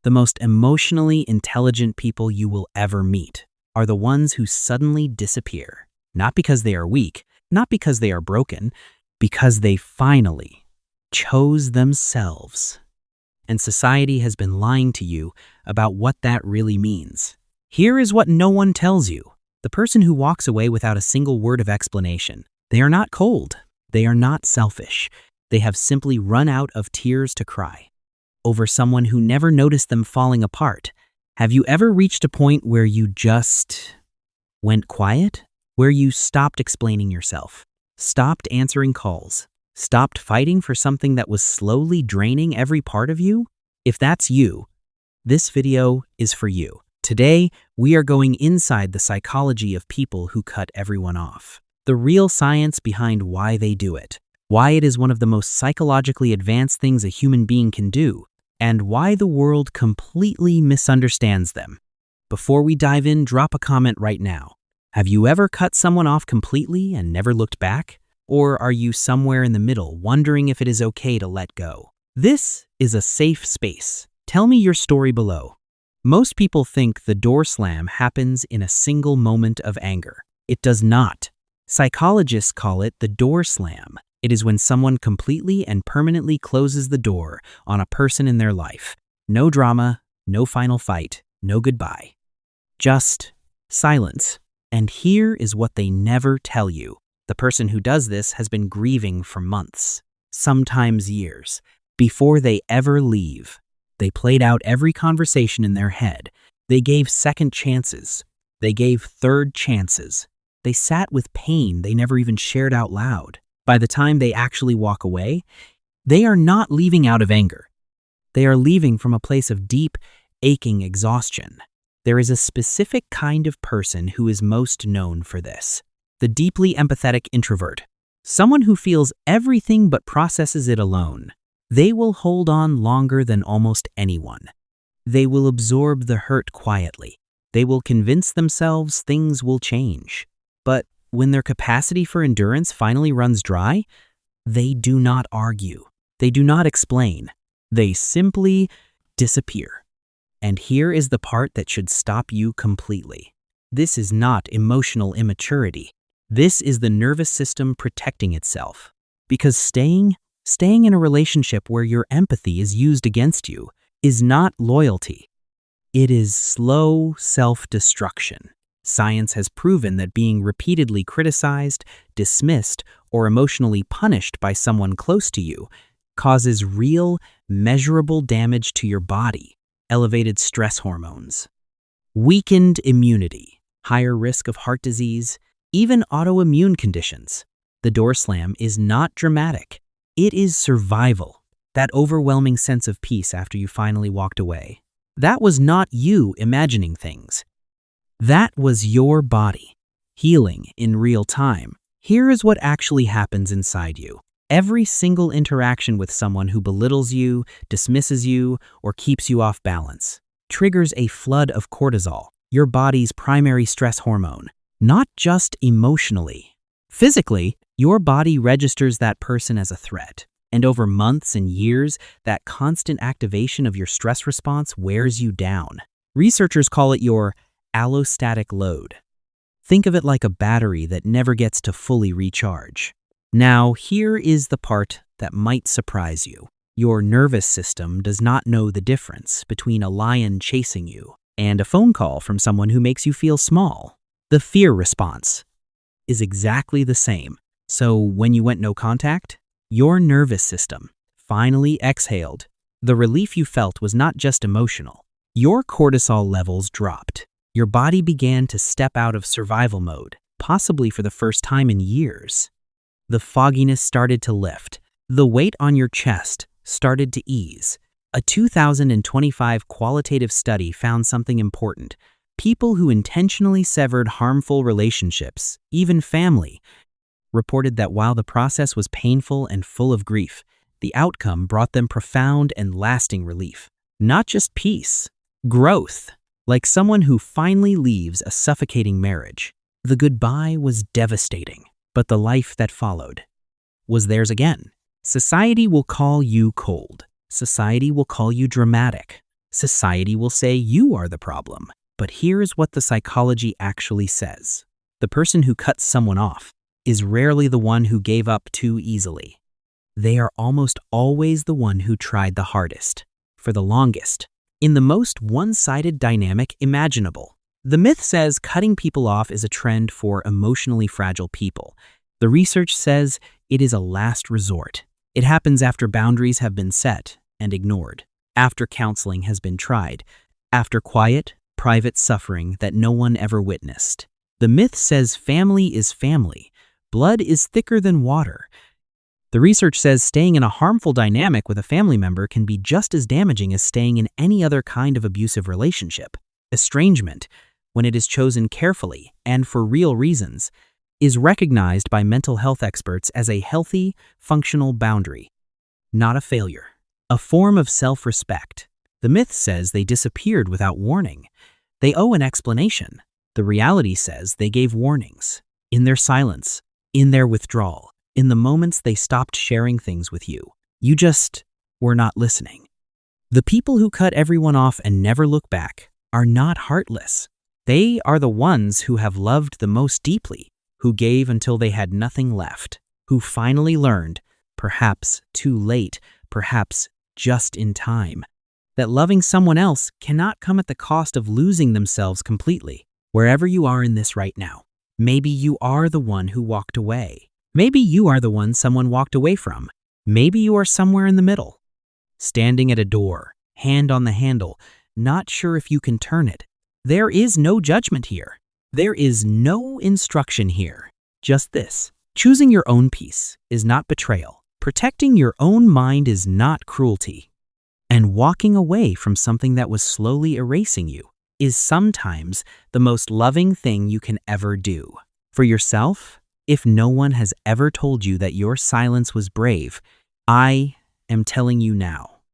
The most emotionally intelligent people you will ever meet are the ones who suddenly disappear. Not because they are weak, not because they are broken, because they finally chose themselves. And society has been lying to you about what that really means. Here is what no one tells you. The person who walks away without a single word of explanation, they are not cold. They are not selfish. They have simply run out of tears to cry over someone who never noticed them falling apart. Have you ever reached a point where you just went quiet? Where you stopped explaining yourself, stopped answering calls, stopped fighting for something that was slowly draining every part of you? If that's you, this video is for you. Today, we are going inside the psychology of people who cut everyone off. The real science behind why they do it, why it is one of the most psychologically advanced things a human being can do, and why the world completely misunderstands them. Before we dive in, drop a comment right now. Have you ever cut someone off completely and never looked back? Or are you somewhere in the middle, wondering if it is okay to let go? This is a safe space. Tell me your story below. Most people think the door slam happens in a single moment of anger. It does not. Psychologists call it the door slam. It is when someone completely and permanently closes the door on a person in their life. No drama, no final fight, no goodbye. Just silence. And here is what they never tell you. The person who does this has been grieving for months, sometimes years, before they ever leave. They played out every conversation in their head. They gave second chances. They gave third chances. They sat with pain they never even shared out loud. By the time they actually walk away, they are not leaving out of anger. They are leaving from a place of deep, aching exhaustion. There is a specific kind of person who is most known for this. The deeply empathetic introvert. Someone who feels everything but processes it alone. They will hold on longer than almost anyone. They will absorb the hurt quietly. They will convince themselves things will change. But when their capacity for endurance finally runs dry, they do not argue. They do not explain. They simply disappear. And here is the part that should stop you completely. This is not emotional immaturity. This is the nervous system protecting itself. Because staying in a relationship where your empathy is used against you is not loyalty. It is slow self-destruction. Science has proven that being repeatedly criticized, dismissed, or emotionally punished by someone close to you causes real, measurable damage to your body, elevated stress hormones, weakened immunity, higher risk of heart disease, even autoimmune conditions. The door slam is not dramatic. It is survival. That overwhelming sense of peace after you finally walked away. That was not you imagining things. That was your body, healing in real time. Here is what actually happens inside you. Every single interaction with someone who belittles you, dismisses you, or keeps you off balance triggers a flood of cortisol, your body's primary stress hormone. Not just emotionally. Physically, your body registers that person as a threat. And over months and years, that constant activation of your stress response wears you down. Researchers call it your allostatic load. Think of it like a battery that never gets to fully recharge. Now, here is the part that might surprise you. Your nervous system does not know the difference between a lion chasing you and a phone call from someone who makes you feel small. The fear response is exactly the same. So when you went no contact, your nervous system finally exhaled. The relief you felt was not just emotional. Your cortisol levels dropped. Your body began to step out of survival mode, possibly for the first time in years. The fogginess started to lift. The weight on your chest started to ease. A 2025 qualitative study found something important. People who intentionally severed harmful relationships, even family, reported that while the process was painful and full of grief, the outcome brought them profound and lasting relief. Not just peace, growth. Like someone who finally leaves a suffocating marriage. The goodbye was devastating, but the life that followed was theirs again. Society will call you cold. Society will call you dramatic. Society will say you are the problem. But here's what the psychology actually says. The person who cuts someone off is rarely the one who gave up too easily. They are almost always the one who tried the hardest, for the longest, in the most one-sided dynamic imaginable. The myth says cutting people off is a trend for emotionally fragile people. The research says it is a last resort. It happens after boundaries have been set and ignored, after counseling has been tried, after quiet, private suffering that no one ever witnessed. The myth says family is family. Blood is thicker than water. The research says staying in a harmful dynamic with a family member can be just as damaging as staying in any other kind of abusive relationship. Estrangement, when it is chosen carefully and for real reasons, is recognized by mental health experts as a healthy, functional boundary, not a failure, a form of self-respect. The myth says they disappeared without warning. They owe an explanation. The reality says they gave warnings. In their silence, in their withdrawal, in the moments they stopped sharing things with you. You just were not listening. The people who cut everyone off and never look back are not heartless. They are the ones who have loved the most deeply, who gave until they had nothing left, who finally learned, perhaps too late, perhaps just in time, that loving someone else cannot come at the cost of losing themselves completely. Wherever you are in this right now, maybe you are the one who walked away. Maybe you are the one someone walked away from. Maybe you are somewhere in the middle, standing at a door, hand on the handle, not sure if you can turn it. There is no judgment here. There is no instruction here. Just this. Choosing your own peace is not betrayal. Protecting your own mind is not cruelty. And walking away from something that was slowly erasing you is sometimes the most loving thing you can ever do. For yourself, if no one has ever told you that your silence was brave, I am telling you now.